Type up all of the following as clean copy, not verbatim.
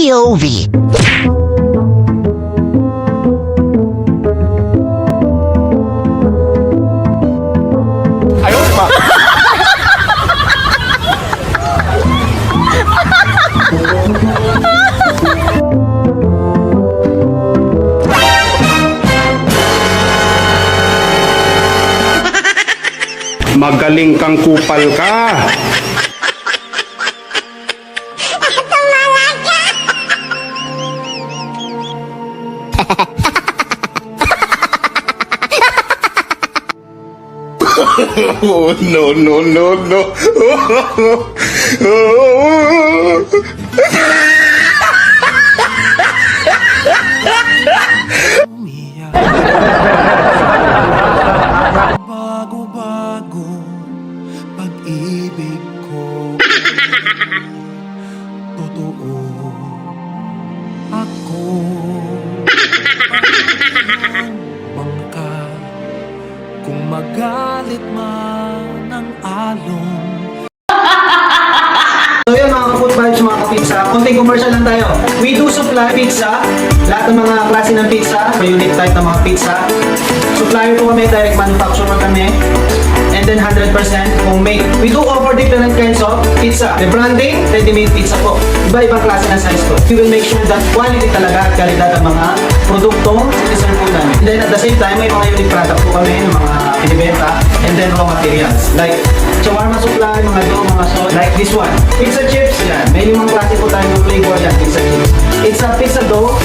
POV. Magaling kang kupal ka. Oh, no, no, no, no. Bago-bago pag-ibig ko. Totoo ako. Bangka kung magalit man ang alon. So yun mga ka-food vibes, mga ka-pizza, konting commercial lang tayo. We do supply pizza, lahat ng mga klase ng pizza, unique type ng mga pizza. Supplier po kami, direct manufacturer kami, and then 100% homemade. We do offer different kinds of pizza. The branding, ready-made pizza po. Iba-ibang klase ng size po. We will make sure that quality talaga at kalidad ang mga produktong siniserve po namin. And then at the same time, may mga unique product po kami ng mga pinibenta, and then raw materials. Like shawarma supply, mga dough, mga sauce, like this one. Pizza chips, yan. May limang klase po tayo ng flavor yan, pizza chips. It's a pizza dough,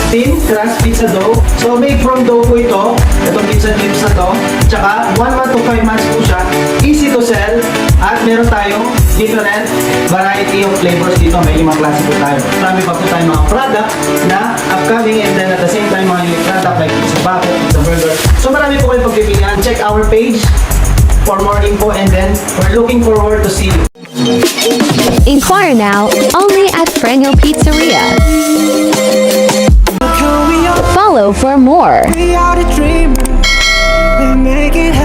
thin crust pizza dough. So made from dough po ito, itong pizza chips na to. Tsaka 1 month to 5 months po siya. Easy to sell. At meron tayong different variety of flavors dito. May limang klase po tayo. Marami pa po tayong mga product na upcoming, and then at the same time mga unique product like pizza bucket, pizza burger. So marami po kayong pagpipilian. Check our page for more info, and then we're looking forward to see you. Inquire now only at Frenyo Pizzeria. Follow for more. We are the dreamers, we make it happen.